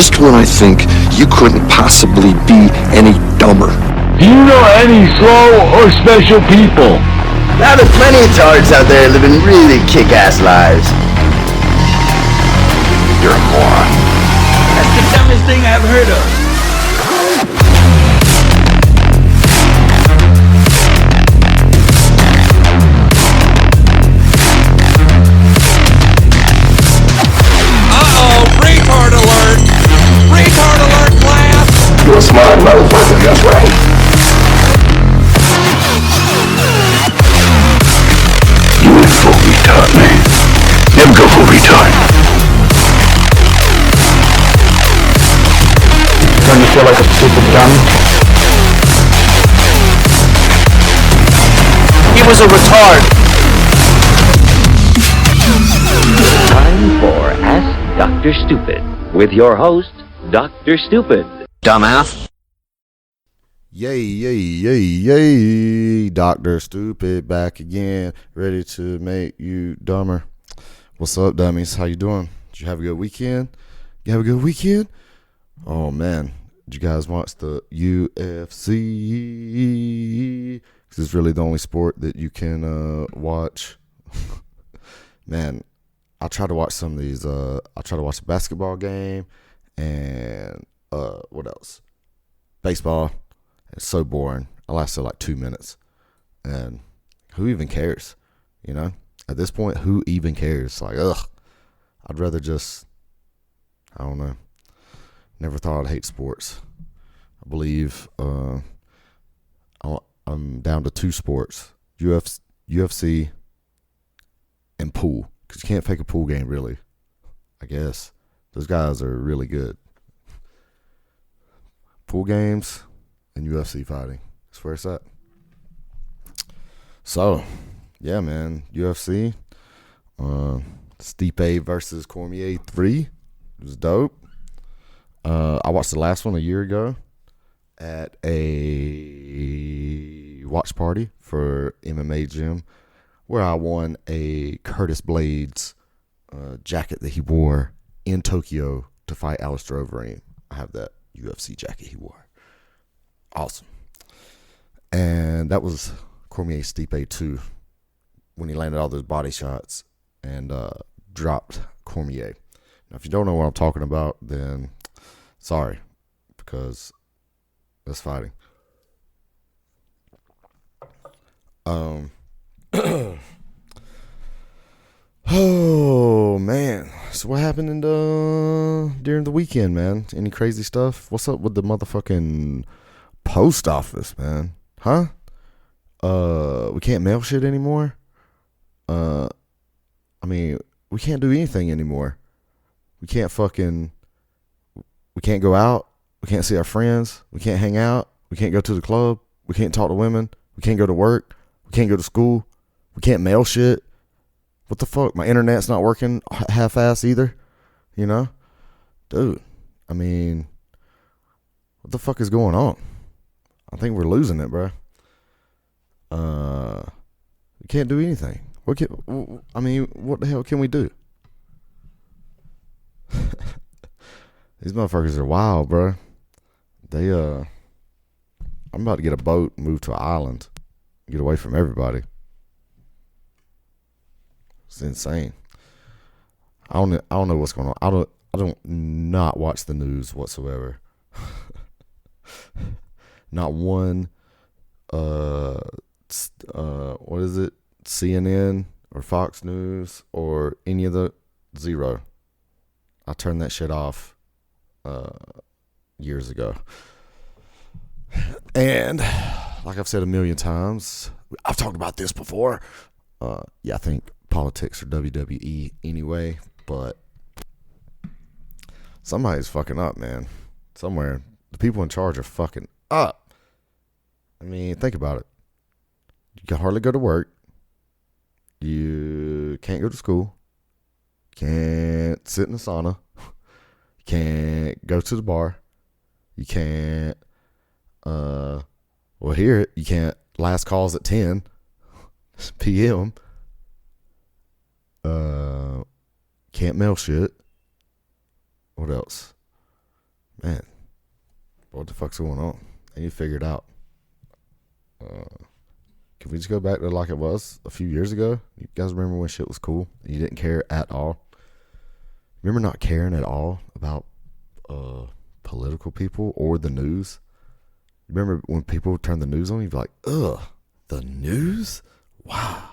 just when I think you couldn't possibly be any dumber. Do you know any slow or special people? Now there's plenty of tards out there living really kick-ass lives. You're a moron. That's the dumbest thing I've heard of. Retard alert! Retard alert, class! You're a smart motherfucker, that's right. You went full retard, man. Never go full retard. Don't you feel like a stupid dummy? He was a retard. Time for Ask Dr. Stupid with your host, Dr. Stupid. Dumbass. Yay, Dr. Stupid back again, ready to make you dumber. What's up, dummies? How you doing? Did you have a good weekend? You have a good weekend? Oh, man. Did you guys watch the UFC? Because it's really the only sport that you can watch. Man, I try to watch some of these. I try to watch a basketball game and what else? Baseball. It's so boring. I lasted like 2 minutes. And who even cares? You know? At this point, who even cares? Like, ugh. I'd rather just, I don't know. Never thought I'd hate sports. I believe I'm down to 2 sports. UFC and pool. Because you can't fake a pool game, really. I guess. Those guys are really good. Pool games and UFC fighting. That's where it's at. So, yeah, man. UFC. Stipe versus Cormier 3. It was dope. I watched the last one a year ago at a watch party for MMA gym where I won a Curtis Blades jacket that he wore in Tokyo to fight Alistair Overeem. I have that UFC jacket he wore. Awesome. And that was Cormier Stipe 2 when he landed all those body shots and dropped Cormier. Now, if you don't know what I'm talking about, then sorry, because that's fighting. Oh, man. So what happened during the weekend, man? Any crazy stuff? What's up with the motherfucking post office, man? Huh? We can't mail shit anymore? I mean, we can't do anything anymore. We can't go out. We can't see our friends. We can't hang out. We can't go to the club. We can't talk to women. We can't go to work. We can't go to school. We can't mail shit. What the fuck? My internet's not working half-ass either. You know? Dude, I mean, what the fuck is going on? I think we're losing it, bro. We can't do anything. What the hell can we do? These motherfuckers are wild, bro. I'm about to get a boat and move to an island. Get away from everybody. It's insane. I don't know what's going on. I don't not watch the news whatsoever. Not one what is it? CNN or Fox News or any of the zero. I turned that shit off years ago. And like I've said a million times, I've talked about this before. Yeah, I think politics are WWE anyway, but somebody's fucking up, man. Somewhere. The people in charge are fucking up. I mean, think about it. You can hardly go to work. You can't go to school. Can't sit in the sauna. Can't go to the bar. You can't here you can't last calls at 10 p.m. Can't mail shit. What else? man, what the fuck's going on? I need to figure it out. Can we just go back to like it was a few years ago? You guys remember when shit was cool? You didn't care at all? Remember not caring at all about political people or the news? Remember when people would turn the news on, you'd be like, ugh, the news? Wow.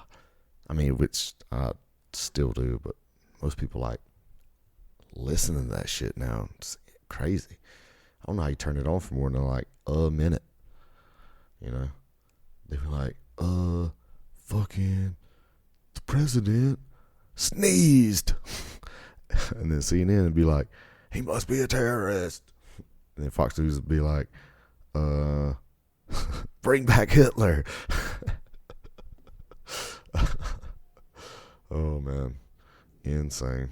I mean, which I still do, but most people like listening to that shit now. It's crazy. I don't know how you turn it on for more than like a minute. You know? They were like, fucking the president sneezed. And then CNN would be like, he must be a terrorist. And then Fox News would be like, bring back Hitler. Oh, man. Insane.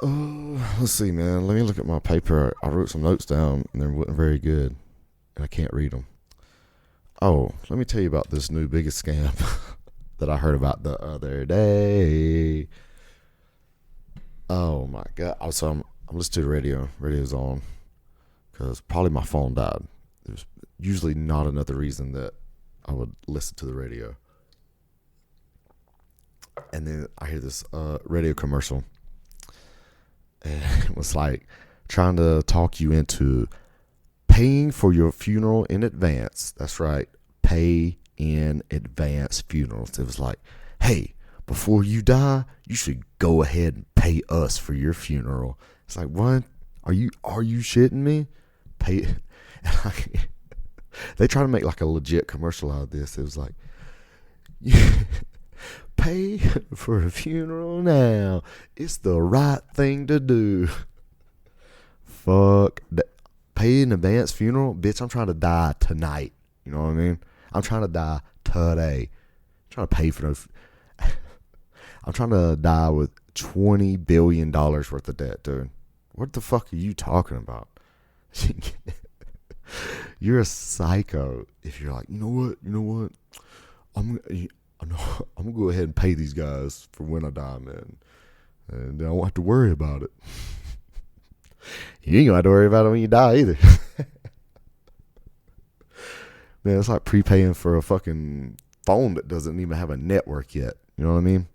Let's see, man. Let me look at my paper. I wrote some notes down, and they weren't very good, and I can't read them. Oh, let me tell you about this new biggest scam that I heard about the other day. Oh, my God. So I'm listening to the radio. Radio's on because probably my phone died. There's usually not another reason that I would listen to the radio. And then I hear this radio commercial. And it was like trying to talk you into paying for your funeral in advance. That's right. Pay in advance funerals. It was like, hey, before you die, you should go ahead and pay us for your funeral. It's like, what? Are you shitting me? Pay. They try to make like a legit commercial out of this. It was like, pay for a funeral now. It's the right thing to do. Fuck. Pay in advance funeral? Bitch, I'm trying to die tonight. You know what I mean? I'm trying to die today. I'm trying to pay for those. I'm trying to die with $20 billion worth of debt, dude. What the fuck are you talking about? You're a psycho if you're like, you know what? I'm gonna go ahead and pay these guys for when I die, man. And I won't have to worry about it. You ain't gonna have to worry about it when you die either. Man, it's like prepaying for a fucking phone that doesn't even have a network yet. You know what I mean?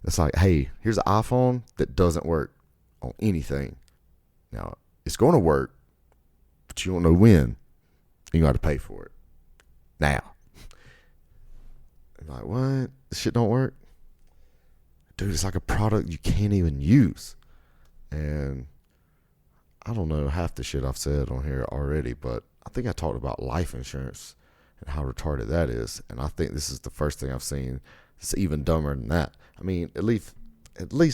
It's like, hey, here's an iPhone that doesn't work on anything. Now, it's going to work, but you don't know when. You got to pay for it. Now. I'm like, what? This shit don't work? Dude, it's like a product you can't even use. And I don't know half the shit I've said on here already, but I think I talked about life insurance and how retarded that is. And I think this is the first thing I've seen that's even dumber than that. I mean, at least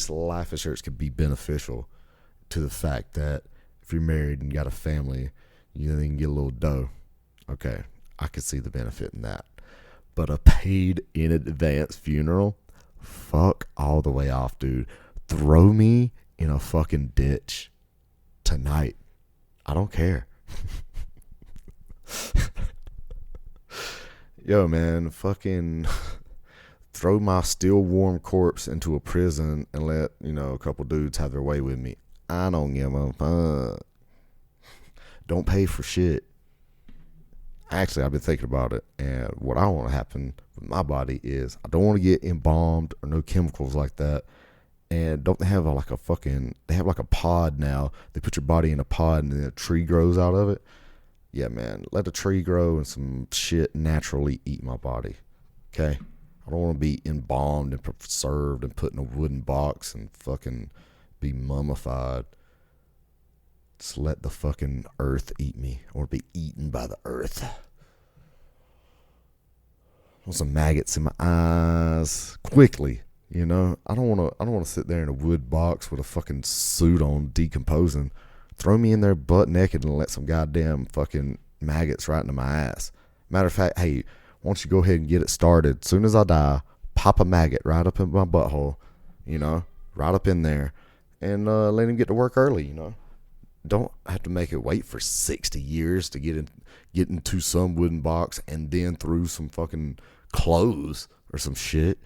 life insurance could be beneficial to the fact that if you're married and you got a family, you can get a little dough. Okay, I could see the benefit in that. But a paid in advance funeral, fuck all the way off, dude. Throw me in a fucking ditch tonight. I don't care. Yo, man, fucking throw my still warm corpse into a prison and let, a couple dudes have their way with me. I don't give a fuck. Don't pay for shit. Actually, I've been thinking about it, and what I want to happen with my body is I don't want to get embalmed or no chemicals like that. And don't they have they have like a pod now. They put your body in a pod and then a tree grows out of it. Yeah, man, let a tree grow and some shit naturally eat my body. Okay? I don't want to be embalmed and preserved and put in a wooden box and fucking be mummified. Just let the fucking earth eat me. I want to be eaten by the earth. I want some maggots in my eyes quickly. I don't want to sit there in a wood box with a fucking suit on decomposing. Throw me in there butt naked and let some goddamn fucking maggots right into my ass. Matter of fact, hey, why don't you go ahead and get it started? As soon as I die, pop a maggot right up in my butthole, right up in there, and let him get to work early, Don't have to make it wait for 60 years to get into some wooden box and then through some fucking clothes or some shit,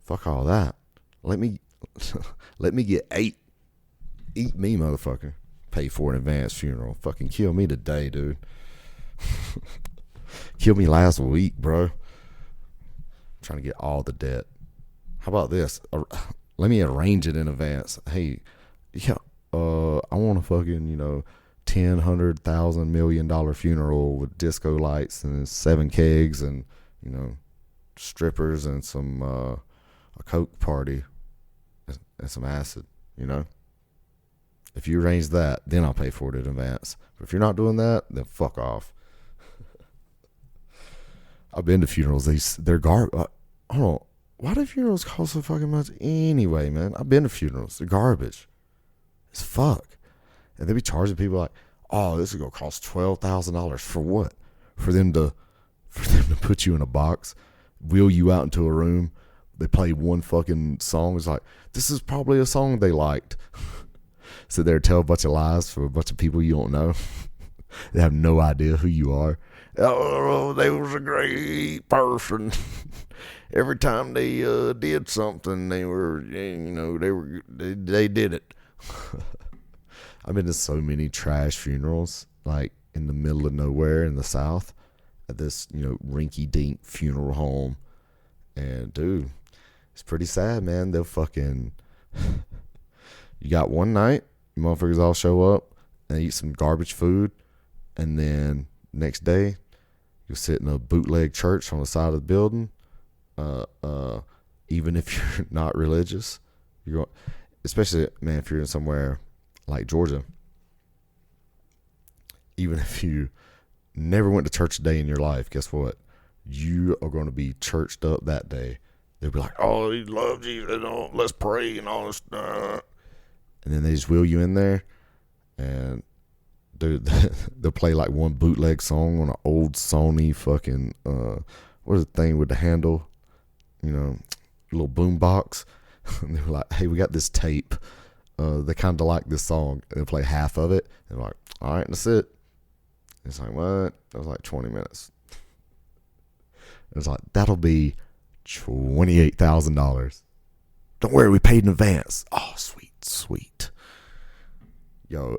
Fuck all that. Let me get 8. Eat me, motherfucker. Pay for an advanced funeral. Fucking kill me today, dude. Kill me last week, bro. Trying to get all the debt. How about this? Let me arrange it in advance. Hey, yeah, I want a fucking, $10, $100, $1,000, $1 million funeral with disco lights and 7 kegs and, strippers and some, a coke party and some acid, If you arrange that, then I'll pay for it in advance. But if you're not doing that, then fuck off. I've been to funerals. They're garbage. Hold on. Why do funerals cost so fucking much anyway, man? I've been to funerals. They're garbage. It's fuck. And they be charging people like, oh, this is gonna cost $12,000 for what? For them to put you in a box, wheel you out into a room. They play one fucking song. It's like, this is probably a song they liked. Sit there and tell a bunch of lies for a bunch of people you don't know. They have no idea who you are. Oh, they was a great person. Every time they did something, they did it. I've been to so many trash funerals, like in the middle of nowhere in the South, at this rinky-dink funeral home, and dude, it's pretty sad, man. They'll fucking you got one night, you motherfuckers all show up and eat some garbage food, and then next day you'll sit in a bootleg church on the side of the building. Even if you're not religious, you're going, especially, man, if you're in somewhere like Georgia, even if you never went to church a day in your life, guess what? You are going to be churched up that day. They'll be like, oh, you love Jesus, let's pray and all this stuff. And then they just wheel you in there, and dude, they'll play like one bootleg song on an old Sony fucking, what is the thing with the handle? Little boom box. And they were like, hey, we got this tape. They kind of like this song. And they play half of it. And they're like, all right, that's it. It's like, what? That was like 20 minutes. It was like, that'll be $28,000. Don't worry, we paid in advance. Oh, sweet. Yo,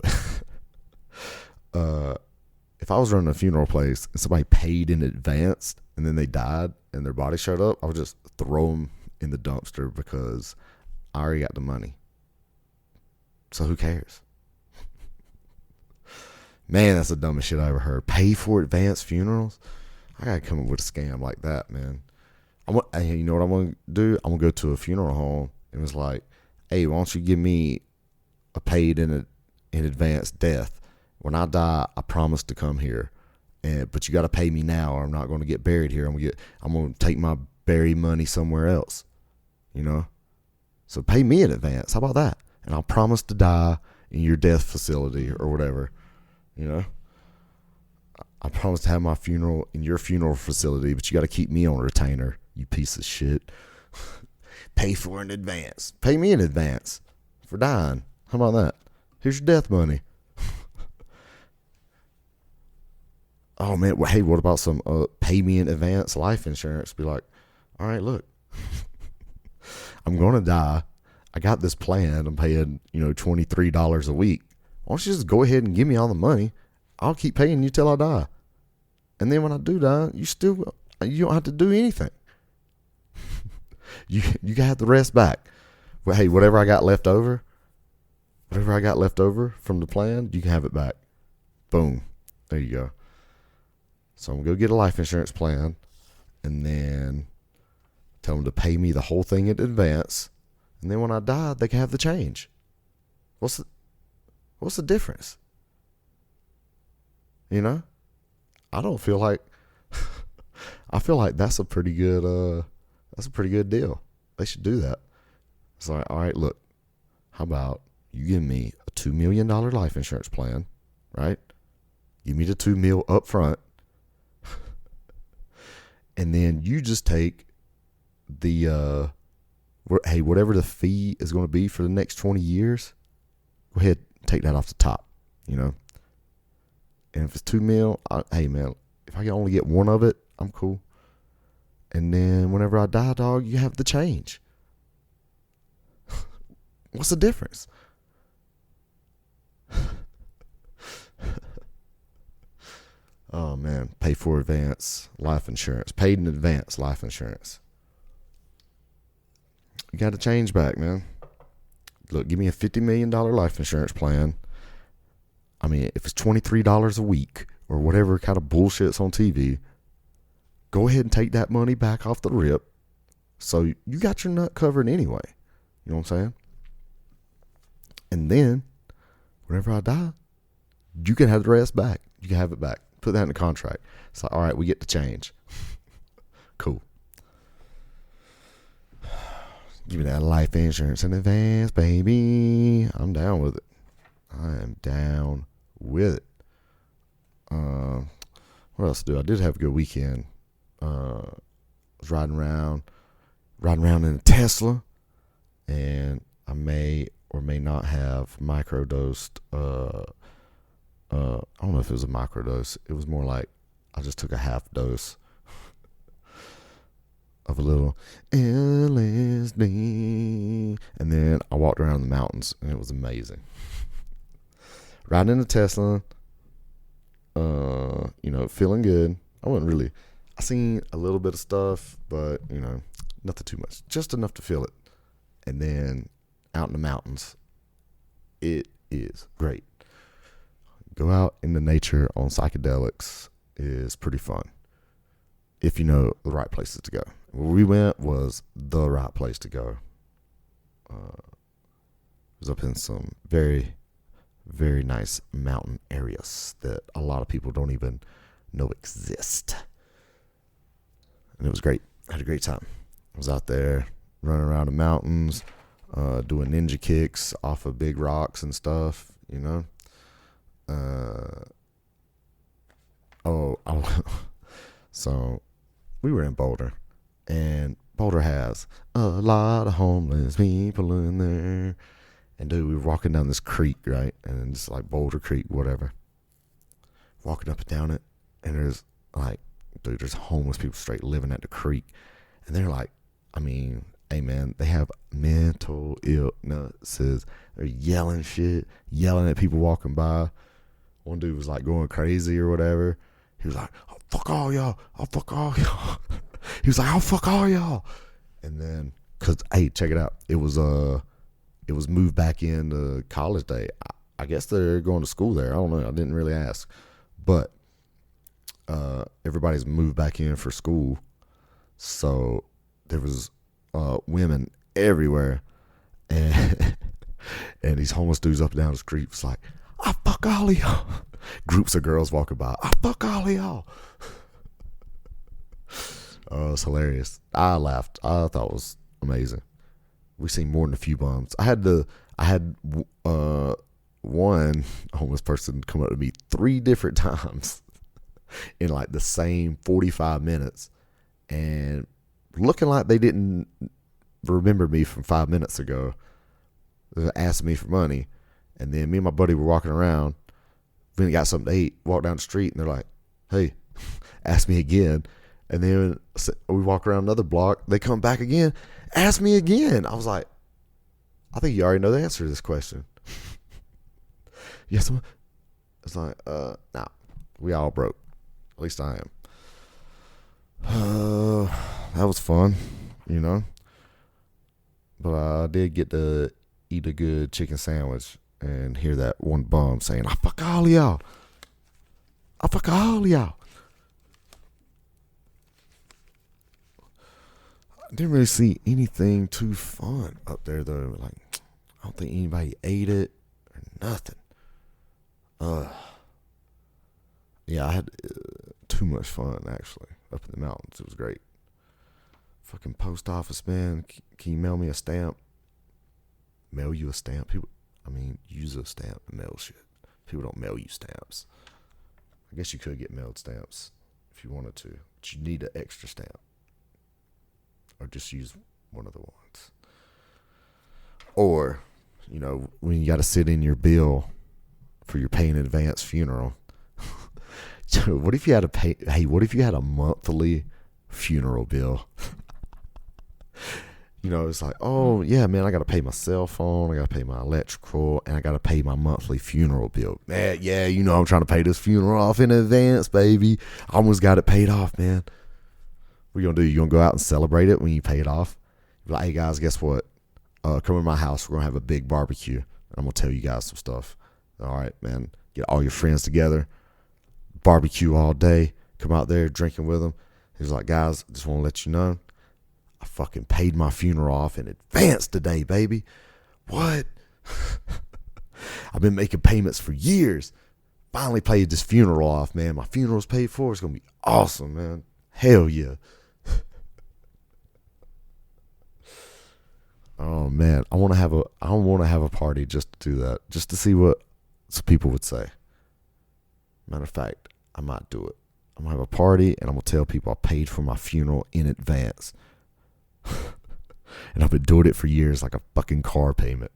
if I was running a funeral place and somebody paid in advance and then they died and their body showed up, I would just throw them in the dumpster because I already got the money. So who cares? Man, that's the dumbest shit I ever heard. Pay for advanced funerals? I gotta come up with a scam like that, man. You know what I'm gonna do? I'm gonna go to a funeral home and it's like, hey, why don't you give me a paid in advance death? When I die, I promise to come here, but you got to pay me now, or I'm not going to get buried here. I'm going to take my buried money somewhere else, So pay me in advance. How about that? And I'll promise to die in your death facility or whatever, I promise to have my funeral in your funeral facility, but you got to keep me on retainer, you piece of shit. Pay for in advance. Pay me in advance for dying. How about that? Here's your death money. Oh man, well, hey, what about some pay me in advance life insurance? Be like, all right, look, I'm gonna die. I got this plan. I'm paying $23 a week. Why don't you just go ahead and give me all the money? I'll keep paying you till I die, and then when I do die, you don't have to do anything. you can have the rest back. But hey, whatever I got left over from the plan, you can have it back. Boom, there you go. So I'm going to go get a life insurance plan and then tell them to pay me the whole thing in advance. And then when I die, they can have the change. What's the difference? I don't feel like, I feel like that's a pretty good deal. They should do that. It's like, all right, look, how about you give me a $2 million life insurance plan, right? Give me the $2 million up front. And then you just take the, whatever the fee is going to be for the next 20 years, go ahead and take that off the top, And if it's $2 million, hey man, if I can only get one of it, I'm cool. And then whenever I die, dog, you have the change. What's the difference? Oh man, pay for advance life insurance, paid in advance life insurance. You got to change back, man. Look, give me a $50 million life insurance plan. I mean, if it's $23 a week or whatever kind of bullshit's on TV, go ahead and take that money back off the rip. So you got your nut covered anyway. You know what I'm saying? And then, whenever I die, you can have the rest back. You can have it back. Put that in the contract. It's like, all right, we get to change. Cool. Give me that life insurance in advance, baby. I'm down with it. I am down with it. What else to do? I did have a good weekend. I was riding around in a Tesla, and I may or may not have microdosed. I don't know if it was a microdose. It was more like I just took a half dose of a little LSD, and then I walked around the mountains, and it was amazing. Riding in a Tesla, feeling good. I seen a little bit of stuff, but, nothing too much. Just enough to feel it. And then out in the mountains, it is great. Go out in the nature on psychedelics is pretty fun if you know the right places to go. Where we went was the right place to go. It was up in some very, very nice mountain areas that a lot of people don't even know exist. And it was great. I had a great time. I was out there running around the mountains, doing ninja kicks off of big rocks and stuff, So we were in Boulder, and Boulder has a lot of homeless people in there. And dude, we were walking down this creek, right? And it's like Boulder Creek, whatever. Walking up and down it, and there's homeless people straight living at the creek. And they're like, hey man, they have mental illnesses. They're yelling shit, yelling at people walking by. One dude was like going crazy or whatever. He was like, "I'll fuck all y'all. I'll fuck all y'all." He was like, "I'll fuck all y'all." And then, check it out. It was moved back into College Day. I guess they're going to school there. I don't know. I didn't really ask. But everybody's moved back in for school. So there was women everywhere. And these homeless dudes up and down the street was like, "I fuck all of y'all." Groups of girls walking by. "I fuck all of y'all." Oh, it's hilarious. I laughed. I thought it was amazing. We seen more than a few bums. I had one homeless person come up to me 3 different times in like the same 45 minutes, and looking like they didn't remember me from 5 minutes ago. They asked me for money, and then me and my buddy were walking around. We got something to eat. Walk down the street, and they're like, "Hey," ask me again. And then we walk around another block. They come back again, ask me again. I was like, "I think you already know the answer to this question." Yes, it's like, nah, we all broke. At least I am. That was fun, But I did get to eat a good chicken sandwich and hear that one bum saying, "I fuck all of y'all. I fuck all of y'all." I didn't really see anything too fun up there though. Like, I don't think anybody ate it or nothing. Yeah, I had too much fun actually up in the mountains. It was great. Fucking post office man, can you mail me a stamp? Mail you a stamp? People, use a stamp to mail shit. People don't mail you stamps. I guess you could get mailed stamps if you wanted to, but you need an extra stamp. Or just use one of the ones. Or, when you got to sit in your bill for your pay in advance funeral. What if you had what if you had a monthly funeral bill? it's like, oh, yeah, man, I got to pay my cell phone, I got to pay my electrical, and I got to pay my monthly funeral bill. Man, yeah, I'm trying to pay this funeral off in advance, baby. I almost got it paid off, man. What you going to do? You going to go out and celebrate it when you pay it off? You're like, hey, guys, guess what? Come to my house. We're going to have a big barbecue. And I'm going to tell you guys some stuff. All right, man. Get all your friends together. Barbecue all day. Come out there drinking with them. He's like, guys, just want to let you know, I fucking paid my funeral off in advance today, baby. What? I've been making payments for years. Finally paid this funeral off, man. My funeral's paid for. It's going to be awesome, man. Hell yeah. Oh man, I want to have a party just to do that, just to see what some people would say. Matter of fact, I might do it. I'm gonna have a party and I'm gonna tell people I paid for my funeral in advance. And I've been doing it for years, like a fucking car payment.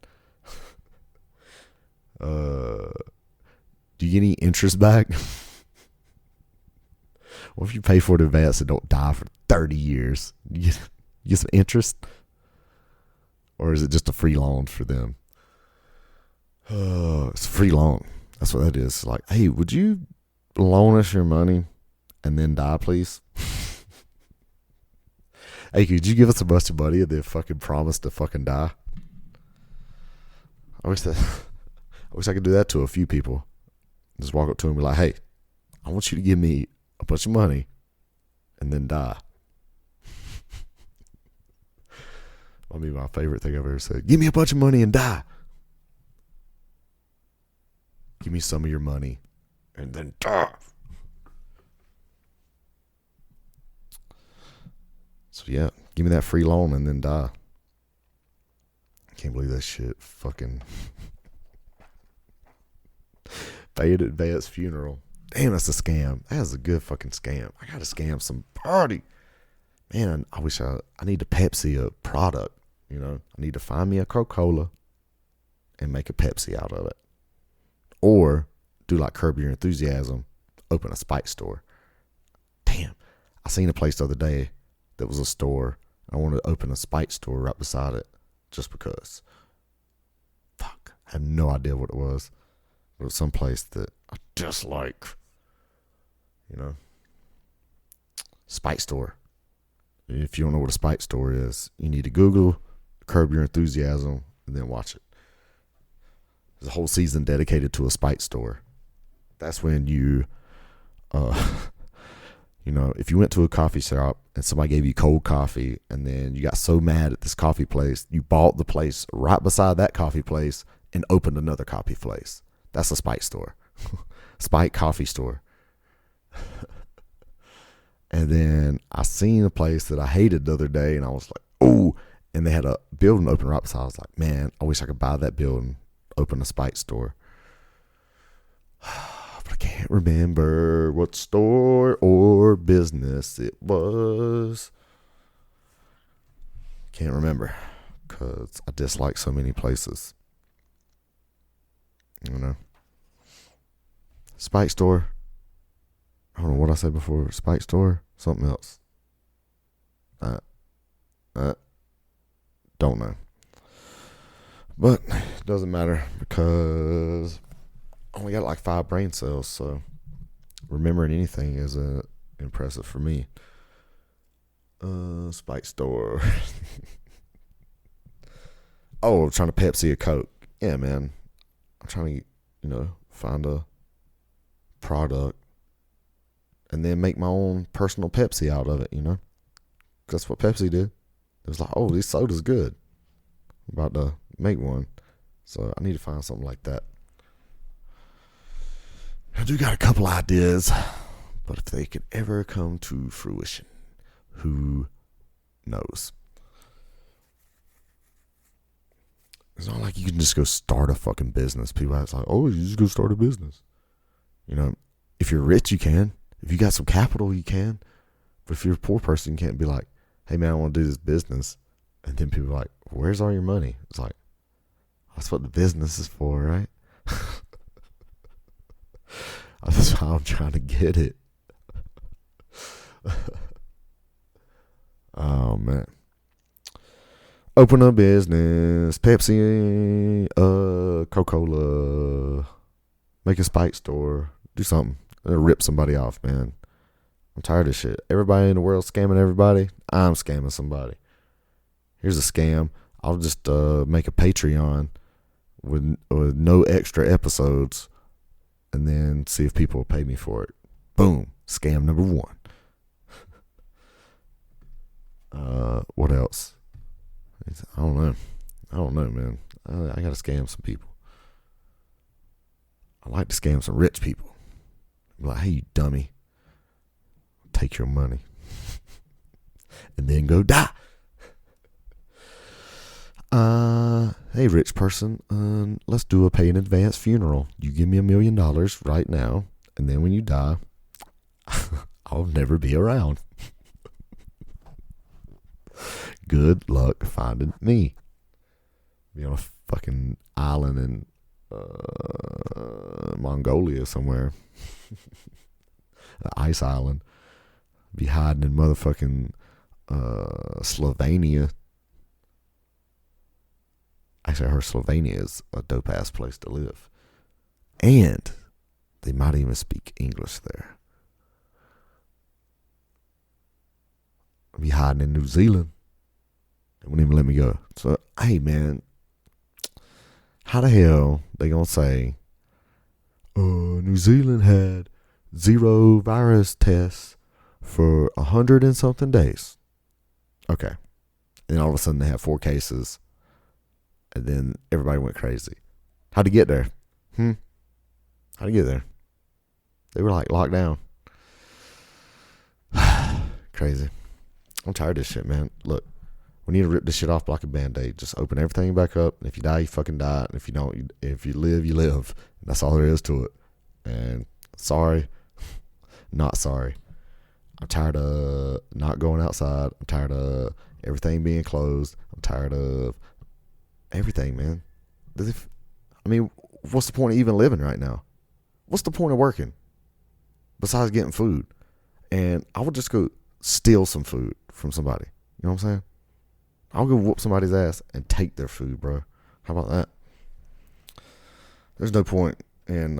Do you get any interest back? What if you pay for it in advance and don't die for 30 years? You get some interest? Or is it just a free loan for them? It's a free loan. That's what that is. Like, hey, would you loan us your money and then die, please? Hey, could you give us a bunch of money and then fucking promise to fucking die? I wish I could do that to a few people. Just walk up to them and be like, hey, I want you to give me a bunch of money and then die. That'll be my favorite thing I've ever said. Give me a bunch of money and die. Give me some of your money and then die. So yeah, give me that free loan and then die. I can't believe that shit. Fucking paid advance funeral. Damn, that's a scam. That is a good fucking scam. I gotta scam some party. Man, I wish I need to Pepsi a product. I need to find me a Coca-Cola and make a Pepsi out of it. Or do like Curb Your Enthusiasm, open a Spike store. Damn, I seen a place the other day that was a store. I wanted to open a Spike store right beside it just because. Fuck, I had no idea what it was. It was some place that I just like. Spike store. If you don't know what a Spike store is, you need to Google Curb Your Enthusiasm and then watch it. There's a whole season dedicated to a Spike store. That's when you, if you went to a coffee shop and somebody gave you cold coffee and then you got so mad at this coffee place, you bought the place right beside that coffee place and opened another coffee place. That's a Spike store. Spike coffee store. And then I seen a place that I hated the other day and I was like, oh, and they had a building open right beside. I was like, man, I wish I could buy that building, open a Spike store. But I can't remember what store or business it was. Can't remember because I dislike so many places. Spike store. I don't know what I said before. Spike store? Something else. Don't know. But it doesn't matter because I only got like 5 brain cells, so remembering anything is impressive for me. Spike store. Oh, I'm trying to Pepsi a Coke. Yeah, man. I'm trying to, find a product and then make my own personal Pepsi out of it, That's what Pepsi did. It was like, oh, this soda's good. I'm about to make one. So I need to find something like that. I do got a couple ideas, but if they could ever come to fruition, who knows? It's not like you can just go start a fucking business. People are like, oh, you just go start a business. If you're rich, you can. If you got some capital, you can. But if you're a poor person, you can't be like, hey, man, I want to do this business. And then people are like, where's all your money? It's like, that's what the business is for, right? That's how I'm trying to get it. Oh, man. Open a business, Pepsi, Coca-Cola, make a spike store, do something. Rip somebody off, man. I'm tired of shit. Everybody in the world scamming everybody. I'm scamming somebody. Here's a scam. I'll just make a Patreon with no extra episodes and then see if people will pay me for it. Boom. Scam number 1. What else? I don't know, man. I gotta scam some people. I like to scam some rich people. I'm like, hey, you dummy. Take your money. And then go die. Hey, rich person, let's do a pay in advance funeral. You give me $1 million right now, and then when you die, I'll never be around. Good luck finding me. Be on a fucking island in Mongolia somewhere. An ice island. Be hiding in motherfucking Slovenia. Actually, I heard Slovenia is a dope ass place to live. And they might even speak English there. Be hiding in New Zealand. They wouldn't even let me go. So, hey, man, how the hell they gonna say, New Zealand had 0 virus tests for 100 and something days? Okay. And all of a sudden they have 4 cases. And then everybody went crazy. How'd he get there? How'd he get there? They were like locked down. Crazy. I'm tired of this shit, man. Look, we need to rip this shit off like a Band-Aid. Just open everything back up. And if you die, you fucking die. And if you don't, if you live, you live. And that's all there is to it. And sorry, not sorry. I'm tired of not going outside. I'm tired of everything being closed. I'm tired of everything, man. What's the point of even living right now? What's the point of working besides getting food? And I would just go steal some food from somebody. You know what I'm saying? I'll go whoop somebody's ass and take their food, bro. How about that? There's no point in,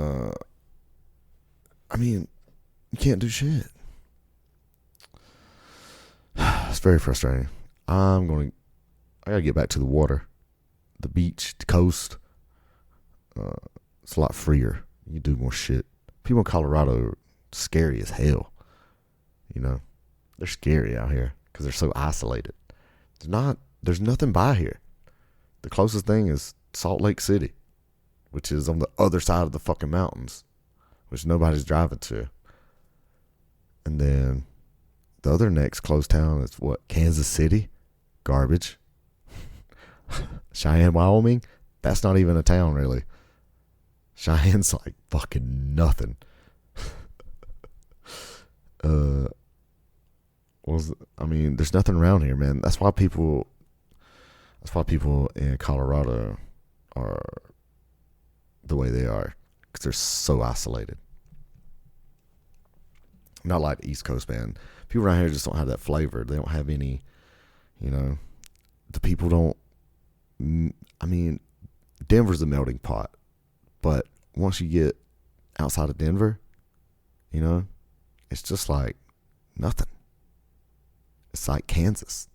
you can't do shit. It's very frustrating. I gotta get back to the water, the beach, the coast. It's a lot freer. You do more shit. People in Colorado are scary as hell. You know, they're scary out here because they're so isolated. There's nothing by here. The closest thing is Salt Lake City, which is on the other side of the fucking mountains, which nobody's driving to. And then the other next close town is what? Kansas City? Garbage. Cheyenne, Wyoming? That's not even a town, really. Cheyenne's like fucking nothing. There's nothing around here, man. That's why people in Colorado are the way they are, because they're so isolated. Not like the East Coast, man. People around here just don't have that flavor. They don't have any, the people don't, Denver's a melting pot, but once you get outside of Denver, it's just like nothing. It's like Kansas.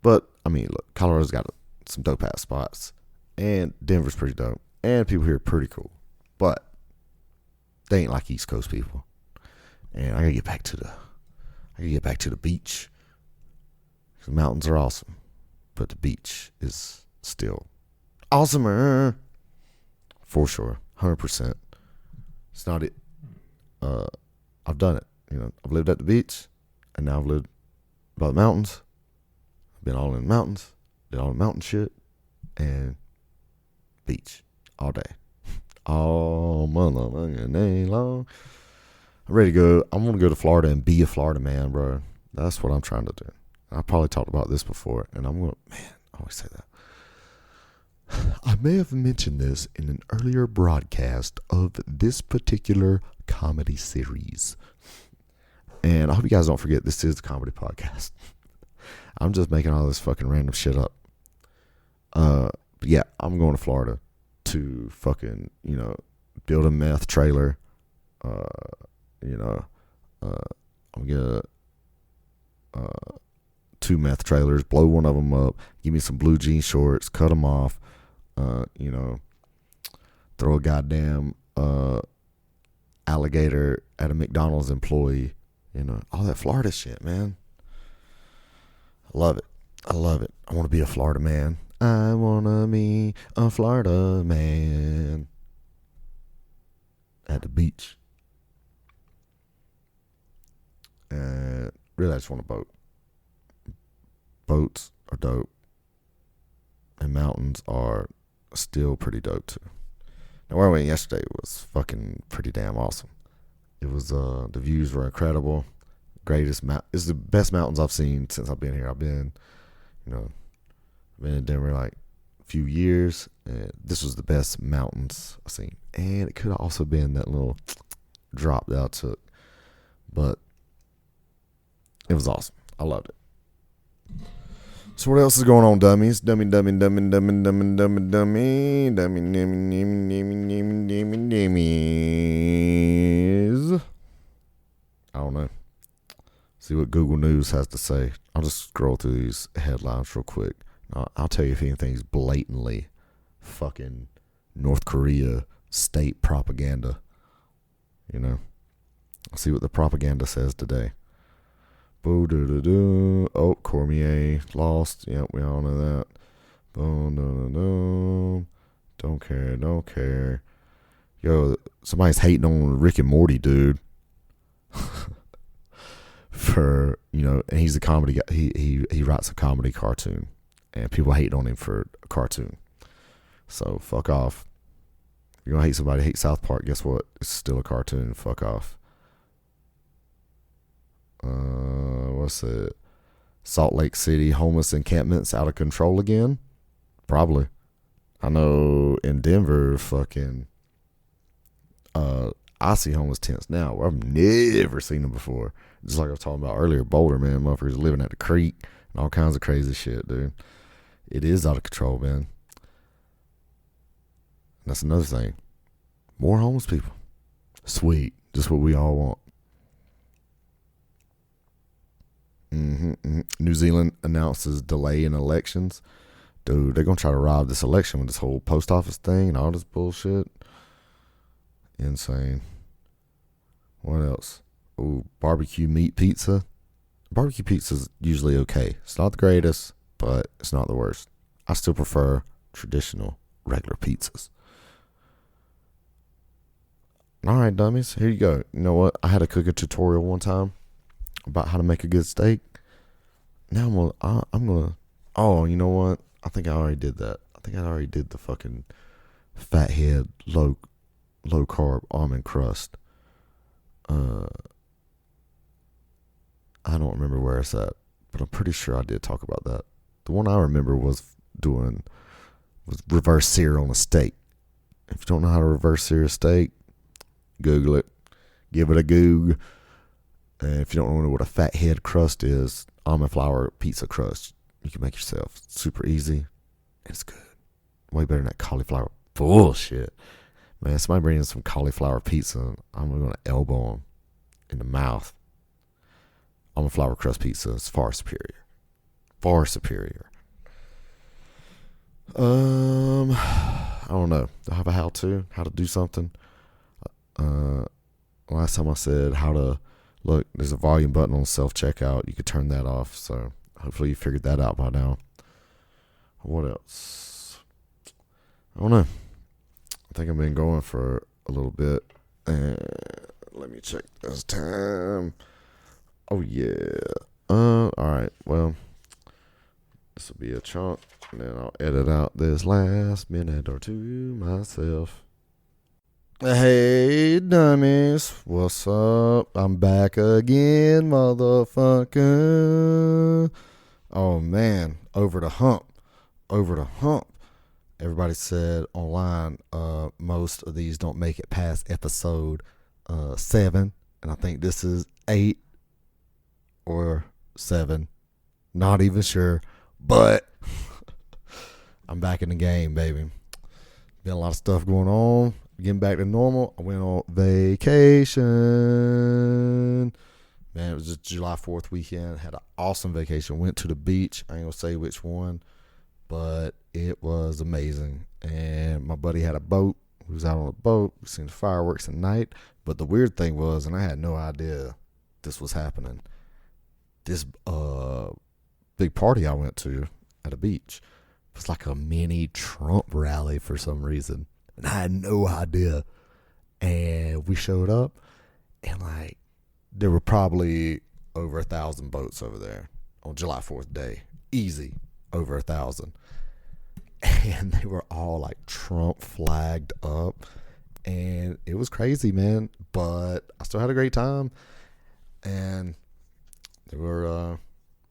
But look, Colorado's got some dope ass spots, and Denver's pretty dope, and people here are pretty cool, but they ain't like East Coast people. And I gotta get back to the beach. The mountains are awesome, but the beach is still awesomer, for sure, 100%. It's not it. I've done it. I've lived at the beach, and now I've lived by the mountains. I've been all in the mountains, did all the mountain shit, and beach all day, all motherfucking day long. I'm ready to go. I'm gonna go to Florida and be a Florida man, bro. That's what I'm trying to do. I probably talked about this before, and I always say that. I may have mentioned this in an earlier broadcast of this particular comedy series. And I hope you guys don't forget, this is the comedy podcast. I'm just making all this fucking random shit up. But yeah, I'm going to Florida to fucking, build a meth trailer. I'm gonna 2 meth trailers, blow one of them up, give me some blue jean shorts, cut them off, throw a goddamn alligator at a McDonald's employee, all that Florida shit, man. I love it. I want to be a Florida man. I want to be a Florida man at the beach. And really, I just want a boat. Boats are dope. And mountains are still pretty dope, too. Now, where I went yesterday was fucking pretty damn awesome. It was, the views were incredible. It's the best mountains I've seen since I've been here. I've been in Denver like a few years, and this was the best mountains I've seen. And it could have also been that little drop that I took, but it was awesome. I loved it. So what else is going on, dummies? Dummies. I don't know. See what Google News has to say. I'll just scroll through these headlines real quick. I'll tell you if anything's blatantly fucking North Korea state propaganda. I'll see what the propaganda says today. Oh, Cormier lost. Yep, we all know that. Don't care. Yo, somebody's hating on Rick and Morty, dude. For, and he's a comedy guy. He writes a comedy cartoon, and people hate on him for a cartoon. So fuck off. If you're gonna hate somebody, hate South Park. Guess what? It's still a cartoon. Fuck off. What's it? Salt Lake City homeless encampments out of control again? Probably. I know in Denver, fucking, I see homeless tents now where I've never seen them before. Just like I was talking about earlier, Boulder, man, motherfuckers living at the creek and all kinds of crazy shit, dude. It is out of control, man. And that's another thing. More homeless people. Sweet. Just what we all want. New Zealand announces delay in elections. Dude, they're going to try to rob this election with this whole post office thing and all this bullshit. Insane. What else? Ooh, barbecue meat pizza. Barbecue pizza's usually okay. It's not the greatest, but it's not the worst. I still prefer traditional, regular pizzas. All right, dummies. Here you go. You know what? I had a cooking tutorial one time about how to make a good steak. Now I'm gonna. Oh, you know what? I think I already did that. I think I already did the fucking fathead low carb almond crust. I don't remember where it's at, but I'm pretty sure I did talk about that. The one I remember was reverse sear on a steak. If you don't know how to reverse sear a steak, Google it. Give it a goog. And if you don't know what a fathead crust is, almond flour pizza crust, you can make yourself. It's super easy. It's good. Way better than that cauliflower bullshit. Man, somebody bring in some cauliflower pizza, I'm going to elbow them in the mouth. Almond flour crust pizza is far superior. Far superior. I don't know. Do I have a how to do something? Last time I said how to look. There's a volume button on self-checkout. You could turn that off. So hopefully you figured that out by now. What else? I don't know. I think I've been going for a little bit. Let me check this time. Oh, yeah. All right. Well, this will be a chunk. And then I'll edit out this last minute or two myself. Hey, dummies. What's up? I'm back again, motherfucker. Oh, man. Over the hump. Everybody said online most of these don't make it past episode 7. And I think this is 8 or 7. Not even sure. But I'm back in the game, baby. Been a lot of stuff going on. Getting back to normal. I went on vacation. Man, it was just July 4th weekend. Had an awesome vacation. Went to the beach. I ain't going to say which one, but it was amazing. And my buddy had a boat. We was out on a boat. We seen the fireworks at night. But the weird thing was, and I had no idea this was happening, this big party I went to at a beach was like a mini Trump rally for some reason. And I had no idea. And we showed up, and like, there were probably over 1,000 boats over there on July 4th day. Easy, over 1,000. And they were all like Trump flagged up. And it was crazy, man. But I still had a great time. And there were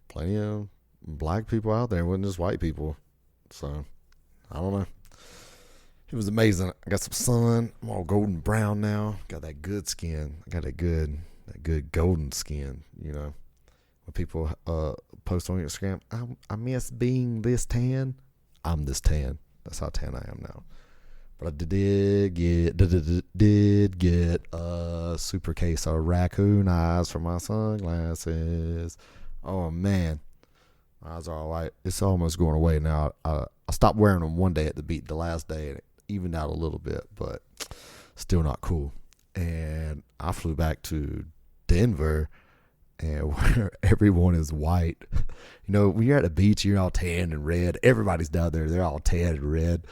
plenty of black people out there. It wasn't just white people. So, I don't know. It was amazing. I got some sun. I'm all golden brown now. Got that good skin. I got that good golden skin, you know. When people post on Instagram, I miss being this tan. I'm this tan. That's how tan I am now. But I did get a super case of raccoon eyes for my sunglasses. Oh, man. My eyes are all right. It's almost going away now. I stopped wearing them one day at the beach, the last day, and it evened out a little bit, but still not cool. And I flew back to Denver, and where everyone is white. You know, when you're at the beach, you're all tan and red. Everybody's down there. They're all tan and red.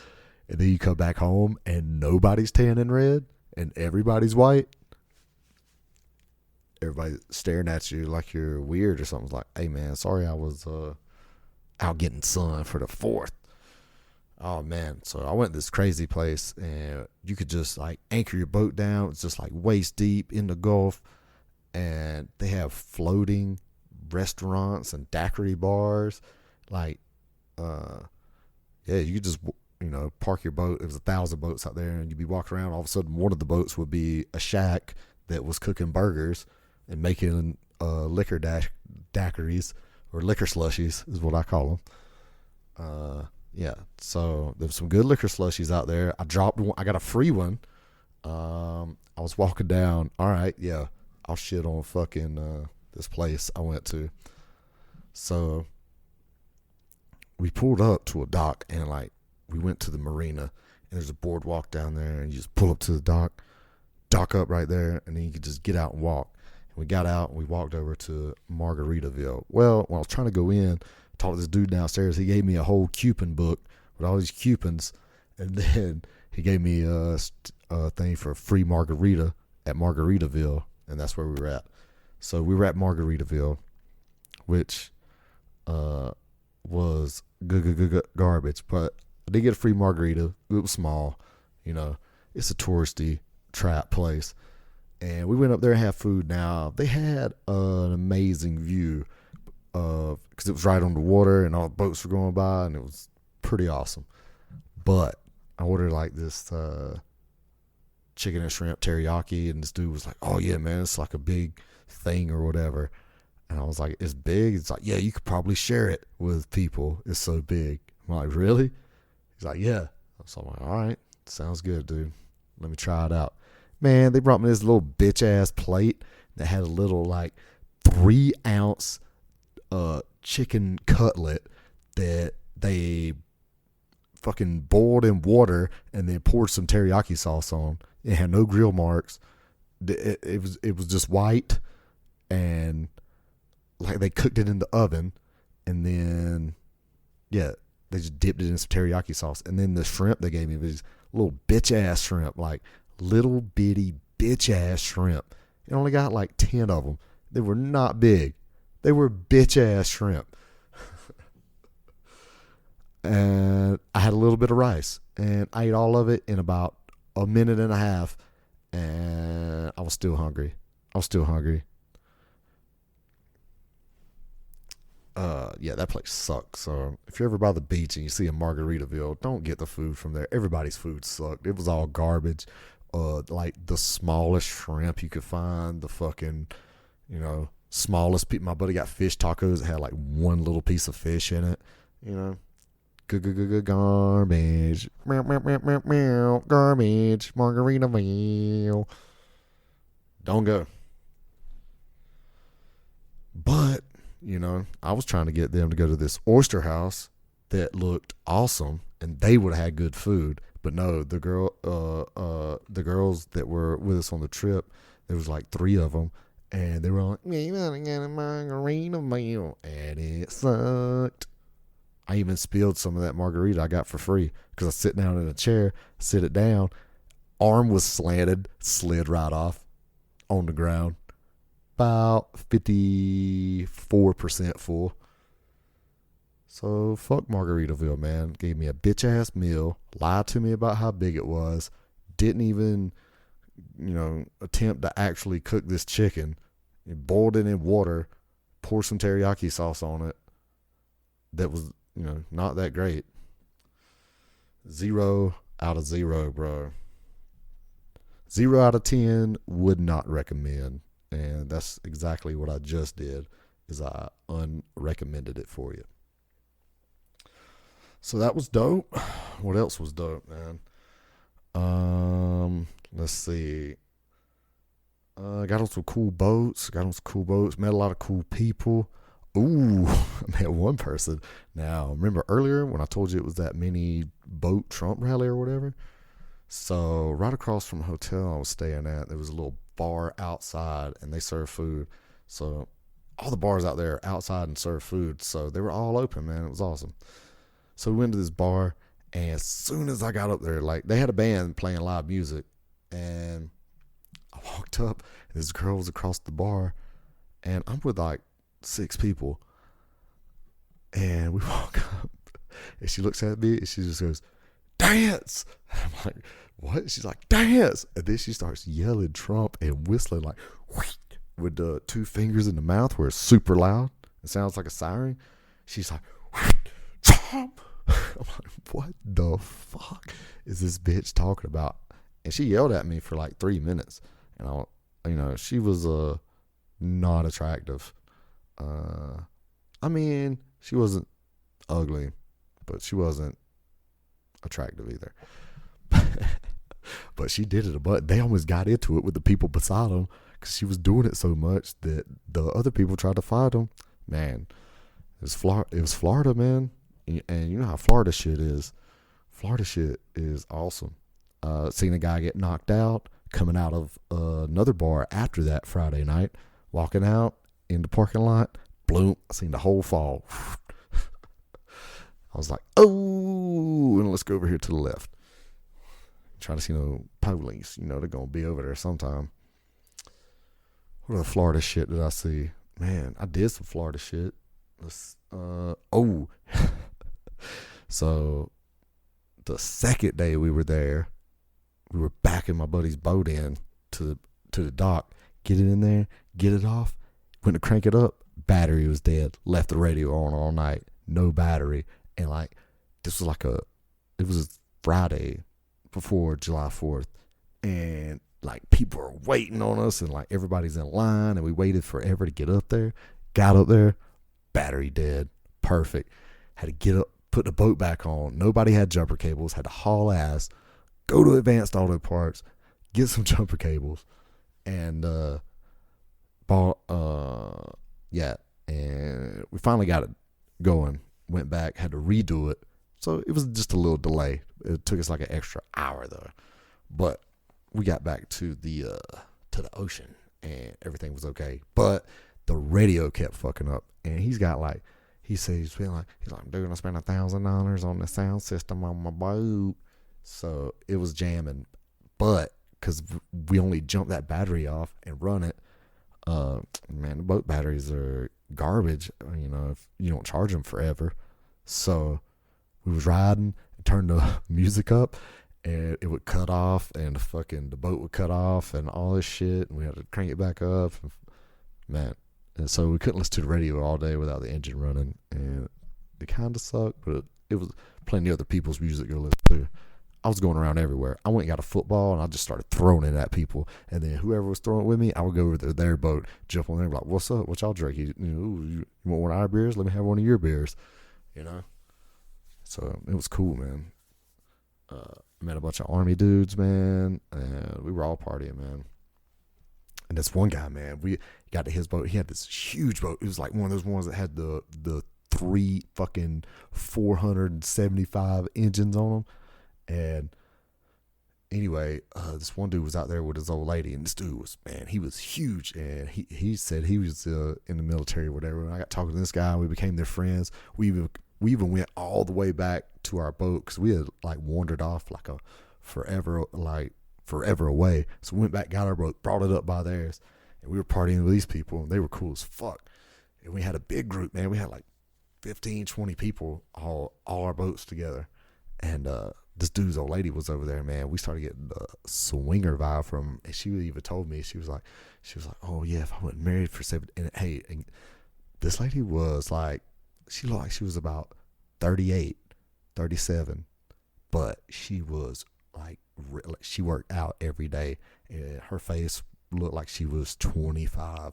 And then you come back home, and nobody's tan and red, and everybody's white. Everybody's staring at you like you're weird or something. It's like, hey, man, sorry I was out getting sun for the 4th. Oh, man. So I went to this crazy place, and you could just, like, anchor your boat down. It's just, like, waist deep in the Gulf. And they have floating restaurants and daiquiri bars. Like, yeah, you could just, you know, park your boat. There was 1,000 boats out there, and you'd be walking around. All of a sudden, one of the boats would be a shack that was cooking burgers and making liquor daiquiris, or liquor slushies is what I call them. Yeah, so there's some good liquor slushies out there. I dropped one. I got a free one. I was walking down. All right, yeah, I'll shit on fucking this place I went to. So we pulled up to a dock, and like we went to the marina, and there's a boardwalk down there, and you just pull up to the dock up right there, and then you could just get out and walk. And we got out, and we walked over to Margaritaville. Well, when I was trying to go in, I talked to this dude downstairs. He gave me a whole coupon book with all these coupons, and then he gave me a thing for a free margarita at Margaritaville, and that's where we were at. So we were at Margaritaville, which was good garbage, but I did get a free margarita. It was small, you know. It's a touristy trap place, and we went up there and had food. Now they had an amazing view of, because it was right on the water and all the boats were going by, and it was pretty awesome. But I ordered like this chicken and shrimp teriyaki, and this dude was like, oh yeah, man, it's like a big thing or whatever. And I was like, it's big? It's like, yeah, you could probably share it with people. It's so big. I'm like, really? He's like, yeah. So I'm like, all right, sounds good, dude. Let me try it out. Man, they brought me this little bitch ass plate that had a little like 3-ounce chicken cutlet that they fucking boiled in water and then poured some teriyaki sauce on. It had no grill marks. It was just white, and like they cooked it in the oven, and then yeah, they just dipped it in some teriyaki sauce. And then the shrimp they gave me was little bitch ass shrimp, like little bitty bitch ass shrimp. It only got like 10 of them. They were not big. They were bitch ass shrimp. And I had a little bit of rice, and I ate all of it in about a minute and a half, and I was still hungry. Yeah, that place sucks. So if you're ever by the beach and you see a Margaritaville, don't get the food from there. Everybody's food sucked. It was all garbage. Like the smallest shrimp you could find, the fucking, you know, smallest piece. My buddy got fish tacos that had like one little piece of fish in it. You know, garbage, meow, meow, meow, meow, meow, garbage, margarita meal. Don't go. But, you know, I was trying to get them to go to this oyster house that looked awesome, and they would have had good food. But no, the girls that were with us on the trip, there was like 3 of them, and they were like, "We gotta get a margarita meal," and it sucked. I even spilled some of that margarita I got for free because I sit down in a chair, sit it down, arm was slanted, slid right off on the ground. About 54% full. So fuck Margaritaville, man. Gave me a bitch ass meal, lied to me about how big it was, didn't even, you know, attempt to actually cook this chicken. It boiled it in water, poured some teriyaki sauce on it. That was, you know, not that great. 0 out of 0, bro. 0 out of 10, would not recommend. And that's exactly what I just did, is I unrecommended it for you. So that was dope. What else was dope, man? Let's see. Got on some cool boats. Met a lot of cool people. Ooh, I met one person. Now, remember earlier when I told you it was that mini boat Trump rally or whatever? So right across from the hotel I was staying at, there was a little bar outside, and they serve food. So all the bars out there are outside and serve food. So they were all open, man. It was awesome. So we went to this bar, and as soon as I got up there, like, they had a band playing live music, and I walked up, and this girl was across the bar, and I'm with like 6 people, and we walk up, and she looks at me, and she just goes, "Dance!" And I'm like, "What?" She's like, "Dance!" And then she starts yelling Trump and whistling like with the 2 fingers in the mouth where it's super loud. It sounds like a siren. She's like, "Trump!" I'm like, what the fuck is this bitch talking about? And she yelled at me for like 3 minutes. And she was not attractive. I mean, she wasn't ugly, but she wasn't attractive either. But she did it. But they almost got into it with the people beside them because she was doing it so much that the other people tried to fight them. Man, it was Florida, man. And you know how Florida shit is. Florida shit is awesome. Seen a guy get knocked out coming out of another bar after that Friday night, walking out in the parking lot. Bloom, I seen the whole fall. I was like, oh, and let's go over here to the left. Trying to see no police. You know, they're going to be over there sometime. What other Florida shit did I see? Man, I did some Florida shit. So the second day we were there, we were backing my buddy's boat in to the dock, get it in there, get it off, went to crank it up, battery was dead, left the radio on all night, no battery. And like, this was like it was Friday before July 4th, and like people are waiting on us, and like everybody's in line, and we waited forever to get up there. Got up there, battery dead, perfect. Had to get up, put the boat back on. Nobody had jumper cables. Had to haul ass, go to Advanced Auto Parts, get some jumper cables, and and we finally got it going. Went back, had to redo it. So it was just a little delay. It took us like an extra hour though. But we got back to the ocean and everything was okay. But the radio kept fucking up. And he says he's like, dude, I spent $1,000 on the sound system on my boat. So it was jamming. But because we only jumped that battery off and run it, man, the boat batteries are garbage, you know, if you don't charge them forever. So we was riding, turned the music up, and it would cut off, and the boat would cut off, and all this shit, and we had to crank it back up, man. And so we couldn't listen to the radio all day without the engine running, and it kind of sucked, but it was plenty of other people's music to listen to. I was going around everywhere. I went and got a football, and I just started throwing it at people. And then whoever was throwing it with me, I would go over to their boat, jump on there, and be like, "What's up? What y'all drink? You want one of our beers? Let me have one of your beers." You know. So it was cool, man. Met a bunch of Army dudes, man, and we were all partying, man. And this one guy, man, we got to his boat. He had this huge boat. It was like one of those ones that had the 3 fucking 475 engines on them. And anyway, this one dude was out there with his old lady, and this dude was, man, he was huge. And he said he was in the military or whatever. And I got talking to this guy. We became their friends. We even went all the way back to our boat because we had like wandered off like a forever away. So we went back, got our boat, brought it up by theirs, and we were partying with these people, and they were cool as fuck. And we had a big group, man. We had like 15, 20 people, all our boats together. And this dude's old lady was over there, man. We started getting the swinger vibe from, and she even told me, she was like, "Oh yeah, if I wasn't married for 7," and hey, and this lady was like, she looked like she was about 38, 37, but she was like, she worked out every day, and her face looked like she was 25.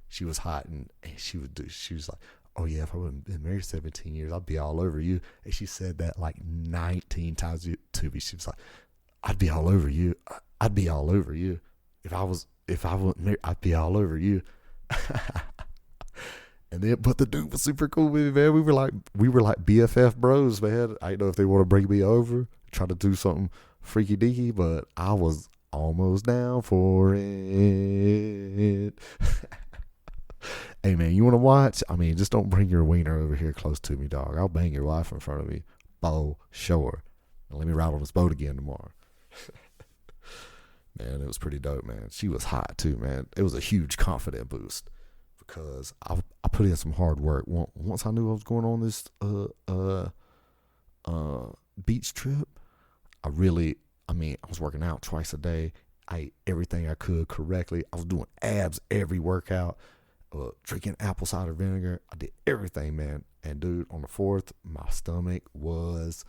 She was hot, and she was like, "Oh yeah, if I wouldn't been married 17 years, I'd be all over you." And she said that like 19 times to me. She was like, "I'd be all over you. I'd be all over you. If I wasn't married, I'd be all over you." And then, but the dude was super cool with me, man. We were like BFF bros, man. I didn't know if they want to bring me over, try to do something freaky deaky, but I was almost down for it. Hey man, you want to watch? I mean, just don't bring your wiener over here close to me, dog. I'll bang your wife in front of me. Bo, show her. And let me ride on this boat again tomorrow. Man, it was pretty dope, man. She was hot too, man. It was a huge confidence boost because I put in some hard work. Once I knew I was going on this beach trip, I was working out twice a day. I ate everything I could correctly. I was doing abs every workout. Drinking apple cider vinegar. I did everything, man. And dude, on the 4th, my stomach was,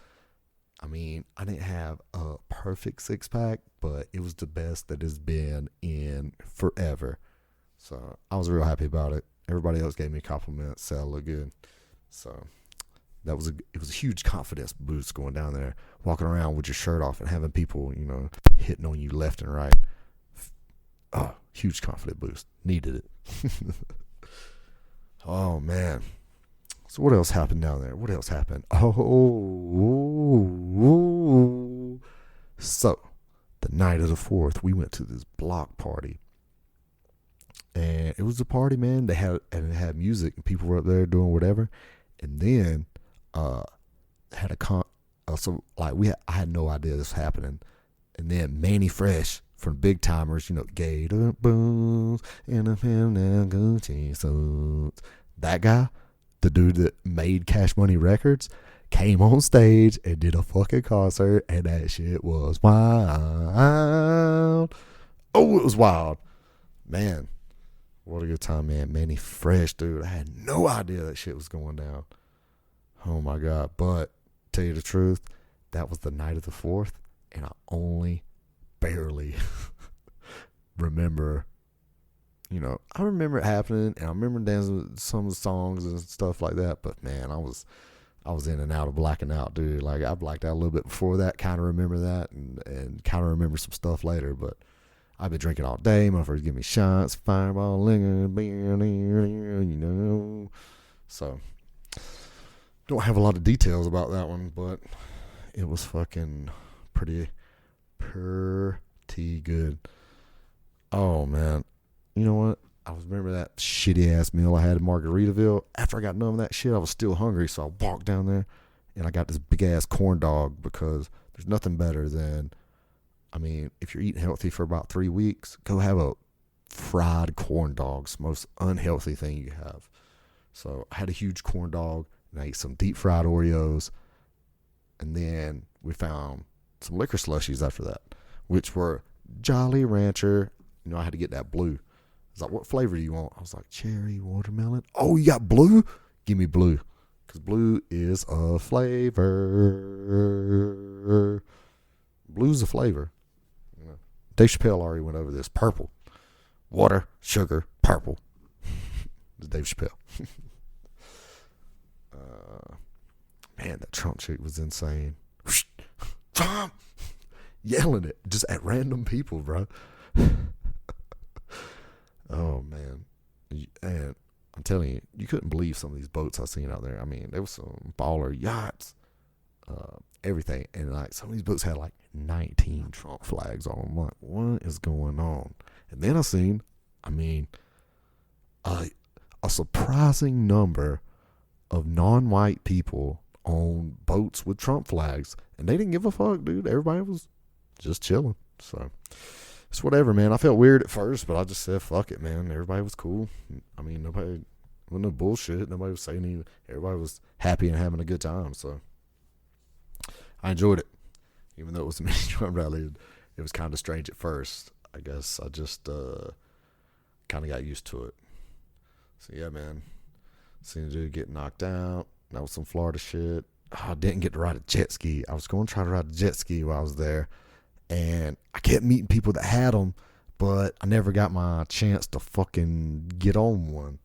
I didn't have a perfect 6-pack, but it was the best that it's been in forever. So I was real happy about it. Everybody else gave me compliments, said I looked good. So it was a huge confidence boost going down there, walking around with your shirt off and having people, hitting on you left and right. Oh, huge confidence boost. Needed it. Oh man. So what else happened down there? What else happened? So the night of the 4th, we went to this block party, and it was a party, man. It had music, and people were up there doing whatever. And then had a I had no idea this was happening. And then Manny Fresh from Big Timers, Gator Boots and a now Gucci suits. That guy, the dude that made Cash Money Records, came on stage and did a fucking concert, and that shit was wild. Oh, it was wild. Man, what a good time, man. Manny Fresh, dude. I had no idea that shit was going down. Oh my God. But tell you the truth, that was the night of the 4th, and I only barely remember, I remember it happening, and I remember dancing with some of the songs and stuff like that, but man, I was in and out of blacking out, dude. Like, I blacked out a little bit before that, kind of remember that, and kind of remember some stuff later, but I've been drinking all day. Motherfuckers give me shots, fireball, liquor, so don't have a lot of details about that one, but it was fucking pretty good. Oh man, you know what? I remember that shitty ass meal I had in Margaritaville. After I got done with that shit, I was still hungry, so I walked down there and I got this big ass corn dog, because there's nothing better than, if you're eating healthy for about 3 weeks, go have a fried corn dog. It's the most unhealthy thing you have. So I had a huge corn dog, and I ate some deep fried Oreos, and then we found some liquor slushies after that, which were Jolly Rancher. I had to get that blue. It's like, "What flavor do you want?" I was like, "Cherry, watermelon." "Oh, you got blue? Give me blue." Because blue is a flavor. Blue's a flavor. You know, Dave Chappelle already went over this. Purple, water, sugar, purple. It's Dave Chappelle. Man, that Trump chick was insane. Trump! Yelling it just at random people, bro. Oh, man. And I'm telling you, you couldn't believe some of these boats I seen out there. I mean, there was some baller yachts, everything. And like some of these boats had like 19 Trump flags on them. I'm like, what is going on? And then I seen, a surprising number of non-white people on boats with Trump flags. And they didn't give a fuck, dude. Everybody was just chilling. So it's whatever, man. I felt weird at first, but I just said, fuck it, man. Everybody was cool. I mean, nobody, wasn't no bullshit. Nobody was saying anything. Everybody was happy and having a good time. So I enjoyed it. Even though it was a mini Trump rally, it was kind of strange at first. I guess I just kind of got used to it. So yeah, man. Seen a dude get knocked out. That was some Florida shit. I didn't get to ride a jet ski. I was going to try to ride a jet ski while I was there. And I kept meeting people that had them, but I never got my chance to fucking get on one.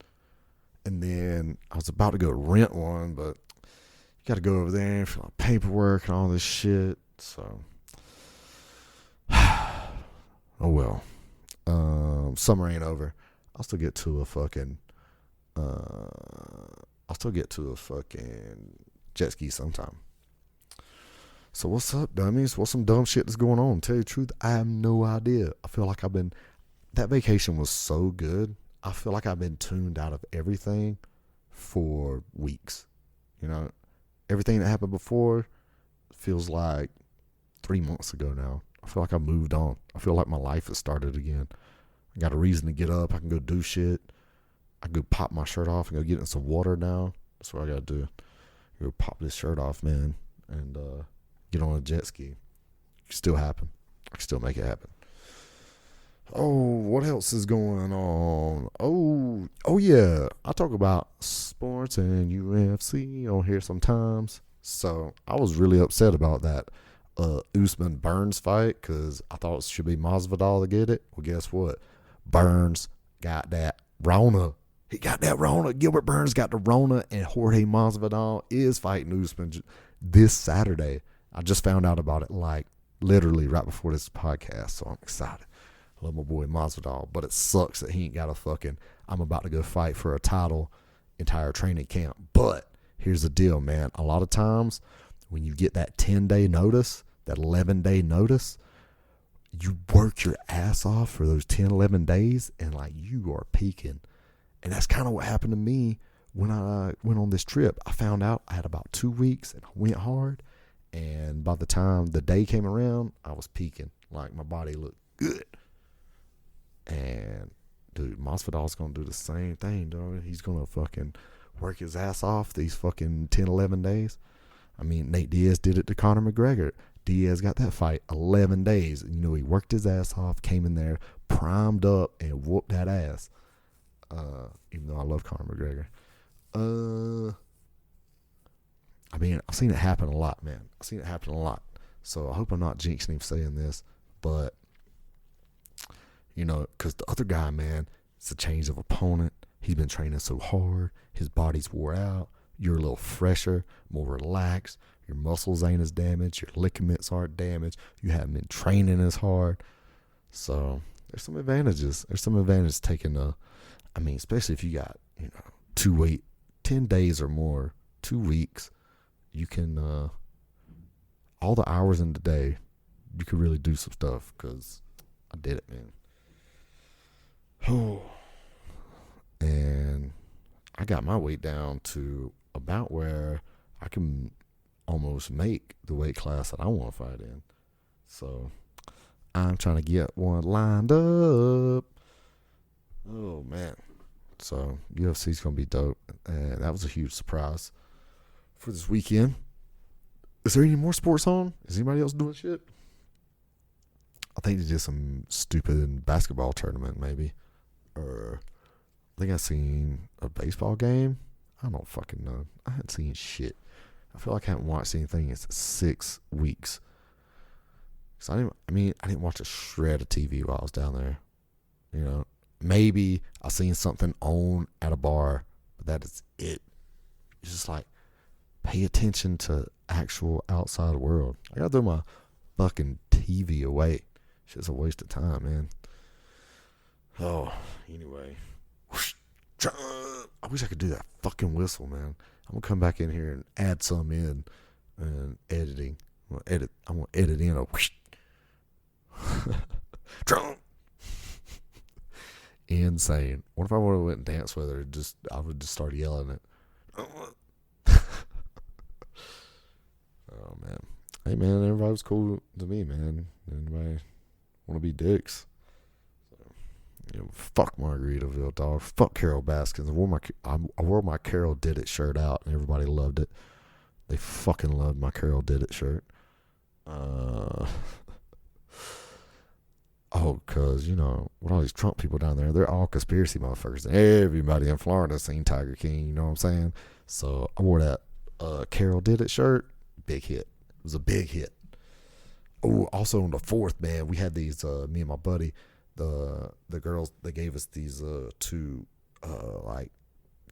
And then I was about to go rent one, but you got to go over there and fill out paperwork and all this shit. So, oh well. Summer ain't over. I'll still get to a fucking jet ski sometime. So what's up, dummies? What's some dumb shit that's going on? Tell you the truth, I have no idea. I feel like that vacation was so good. I feel like I've been tuned out of everything for weeks. You know, everything that happened before feels like 3 months ago now. I feel like I moved on. I feel like my life has started again. I got a reason to get up. I can go do shit. I can go pop my shirt off and go get in some water now. That's what I got to do. Go pop this shirt off, man, and get on a jet ski. It can still happen. I can still make it happen. Oh, what else is going on? Oh yeah. I talk about sports and UFC on here sometimes. So I was really upset about that Usman Burns fight because I thought it should be Masvidal to get it. Well, guess what? Burns got that Rona. He got that Rona. Gilbert Burns got the Rona, and Jorge Masvidal is fighting Usman this Saturday. I just found out about it like literally right before this podcast, so I'm excited. I love my boy Masvidal, but it sucks that he ain't got a fucking I'm about to go fight for a title entire training camp. But here's the deal, man. A lot of times when you get that 10-day notice, that 11-day notice, you work your ass off for those 10, 11 days, and like you are peaking. And that's kind of what happened to me when I went on this trip. I found out I had about 2 weeks and I went hard. And by the time the day came around, I was peaking. Like my body looked good. And dude, Masvidal's going to do the same thing, dog. He's going to fucking work his ass off these fucking 10, 11 days. I mean, Nate Diaz did it to Conor McGregor. Diaz got that fight 11 days. You know, he worked his ass off, came in there, primed up, and whooped that ass. Even though I love Conor McGregor. I mean, I've seen it happen a lot, man. I've seen it happen a lot. So I hope I'm not jinxing him saying this, but, you know, because the other guy, man, it's a change of opponent. He's been training so hard. His body's wore out. You're a little fresher, more relaxed. Your muscles ain't as damaged. Your ligaments aren't damaged. You haven't been training as hard. So there's some advantages. There's some advantages taking especially if you got, 10 days or more, 2 weeks, you can, all the hours in the day, you can really do some stuff because I did it, man. Oh, and I got my weight down to about where I can almost make the weight class that I want to fight in. So I'm trying to get one lined up. Oh, man. So UFC's going to be dope. And that was a huge surprise for this weekend. Is there any more sports on? Is anybody else doing shit? I think they did some stupid basketball tournament, maybe. Or I think I seen a baseball game. I don't fucking know. I haven't seen shit. I feel like I haven't watched anything in 6 weeks. 'Cause I didn't watch a shred of TV while I was down there. You know, maybe I seen something on at a bar, but that is it. It's just like, pay attention to actual outside world. I gotta throw my fucking TV away. It's just a waste of time, man. Oh, anyway. I wish I could do that fucking whistle, man. I'm gonna come back in here and add some in and editing. I'm gonna edit in a whoosh. Insane. What if I would have went and danced with her? I would just start yelling it. Oh man. Hey man, everybody was cool to me, man. Anybody want to be dicks? You know, fuck Margaritaville, dog. Fuck Carol Baskins. I wore my Carol Did It shirt out, and everybody loved it. They fucking loved my Carol Did It shirt. Cause you know, with all these Trump people down there, they're all conspiracy motherfuckers. Everybody in Florida seen Tiger King. You know what I'm saying? So I wore that Carol Did It shirt. Big hit. It was a big hit. Oh, also on the 4th, man, we had these. Me and my buddy. The girls, they gave us these two like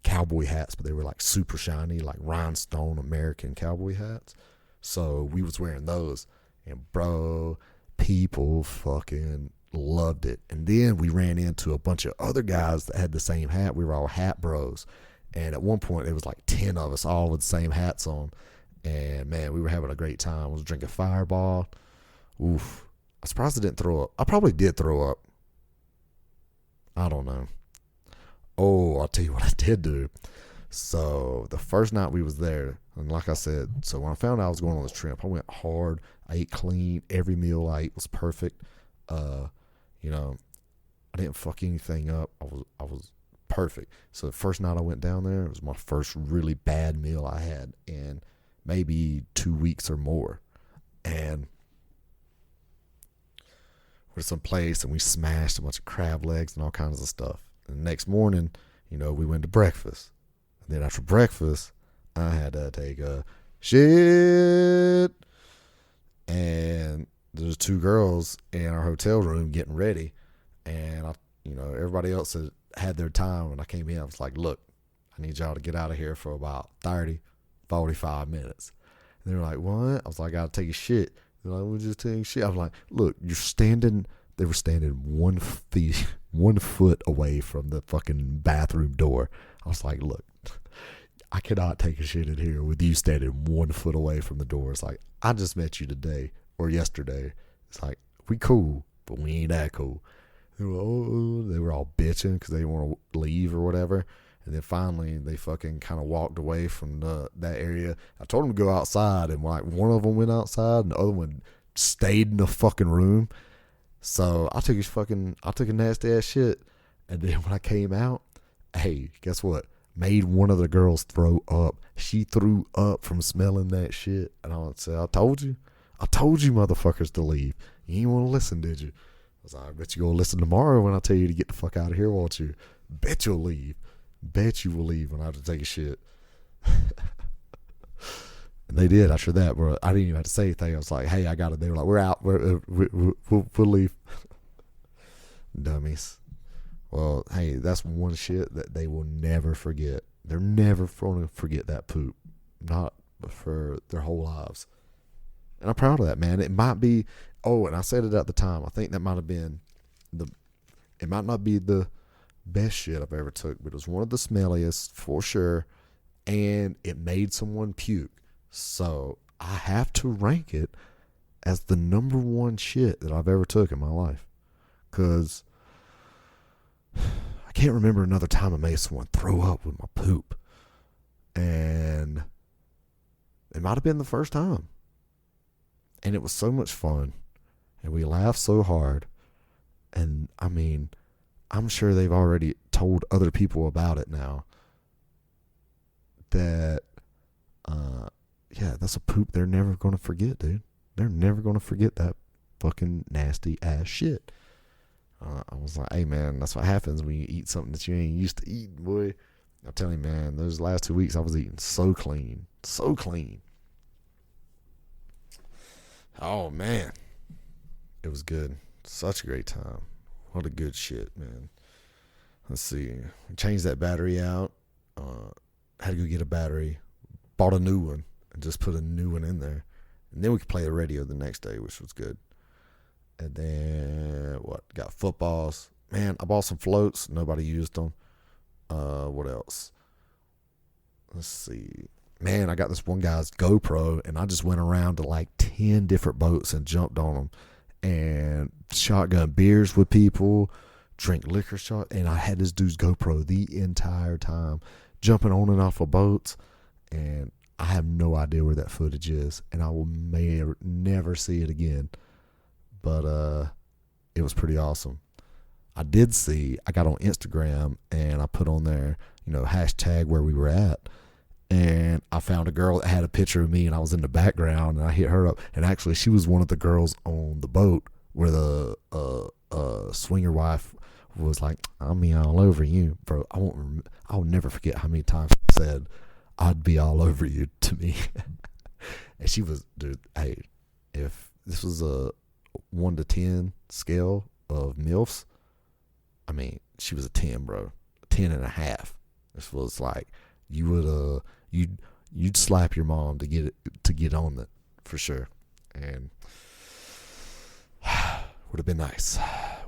cowboy hats, but they were like super shiny, like rhinestone American cowboy hats. So we was wearing those, and bro, people fucking loved it. And then we ran into a bunch of other guys that had the same hat. We were all hat bros, and at one point it was like 10 of us all with the same hats on, and man, we were having a great time. I was drinking Fireball. Oof. I'm surprised I didn't throw up. I probably did throw up. I don't know. Oh, I'll tell you what I did do. So the first night we was there, and like I said, so when I found out I was going on this trip, I went hard. I ate clean. Every meal I ate was perfect. You know, I didn't fuck anything up. I was perfect. So the first night I went down there, it was my first really bad meal I had in maybe 2 weeks or more. And we're some place, and we smashed a bunch of crab legs and all kinds of stuff. And the next morning, you know, we went to breakfast. And then after breakfast, I had to take a shit. And there's 2 girls in our hotel room getting ready. And everybody else had their time. When I came in, I was like, look, I need y'all to get out of here for about 30, 45 minutes. And they were like, what? I was like, I gotta take a shit. They're like, we're just taking shit. I was like, look, they were standing 1 foot away from the fucking bathroom door. I was like, look, I cannot take a shit in here with you standing 1 foot away from the door. It's like, I just met you today or yesterday. It's like, we cool, but we ain't that cool. They were all bitching because they didn't want to leave or whatever. And then finally, they fucking kind of walked away from that area. I told them to go outside, and like one of them went outside, and the other one stayed in the fucking room. So I took a nasty ass shit. And then when I came out, hey, guess what? Made one of the girls throw up. She threw up from smelling that shit. And I said, I told you motherfuckers to leave. You ain't want to listen, did you? I was like, I bet you gonna listen tomorrow when I tell you to get the fuck out of here, won't you? Bet you'll leave. Bet you will leave when I have to take a shit. And they did after that, bro. I didn't even have to say anything. I was like, hey, I got it. They were like, we're out. We'll leave. Dummies. Well, hey, that's one shit that they will never forget. They're never going to forget that poop. Not for their whole lives. And I'm proud of that, man. It might be, and I said it at the time. I think that might have been it might not be the best shit I've ever took, but it was one of the smelliest for sure. And it made someone puke. So I have to rank it as the number 1 shit that I've ever took in my life. Because I can't remember another time I made someone throw up with my poop. And it might have been the first time. And it was so much fun. And we laughed so hard. And I mean, I'm sure they've already told other people about it now. That, that's a poop they're never going to forget, dude. They're never going to forget that fucking nasty ass shit. I was like, hey, man, that's what happens when you eat something that you ain't used to eating, boy. I'm telling you, man, those last 2 weeks I was eating so clean. So clean. Oh, man. It was good. Such a great time. What a good shit, man. Let's see. Changed that battery out. Had to go get a battery. Bought a new one and just put a new one in there. And then we could play the radio the next day, which was good. And then, got footballs. Man, I bought some floats. Nobody used them. What else? Let's see. Man, I got this one guy's GoPro, and I just went around to like 10 different boats and jumped on them. And shotgun beers with people, drink liquor shot. And I had this dude's GoPro the entire time, jumping on and off of boats. And I have no idea where that footage is, and I will never see it again. But it was pretty awesome. I got on Instagram, and I put on there, hashtag where we were at. And I found a girl that had a picture of me, and I was in the background, and I hit her up. And actually, she was one of the girls on the boat where the swinger wife was like, "I'll be all over you, bro." I'll never forget how many times she said, "I'd be all over you" to me. And she was, dude, hey, if this was a 1 to 10 scale of MILFs, I mean, she was a 10, bro. 10 and a half. This was like, you would, you'd slap your mom to get on it, for sure. And would have been nice.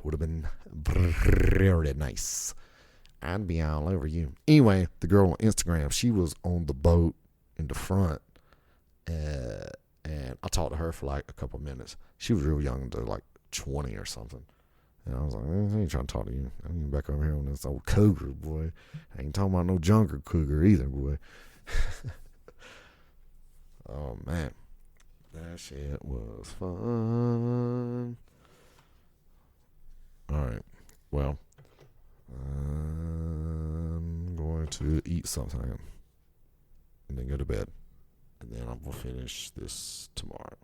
Would have been very nice. I'd be all over you. Anyway, the girl on Instagram, she was on the boat in the front, and I talked to her for like a couple minutes. She was real young, to like 20 or something. And I was like, I ain't trying to talk to you. I ain't back over here on this old cougar, boy. I ain't talking about no junker cougar either, boy. Oh, man. That shit was fun. All right. Well, I'm going to eat something and then go to bed. And then I will finish this tomorrow.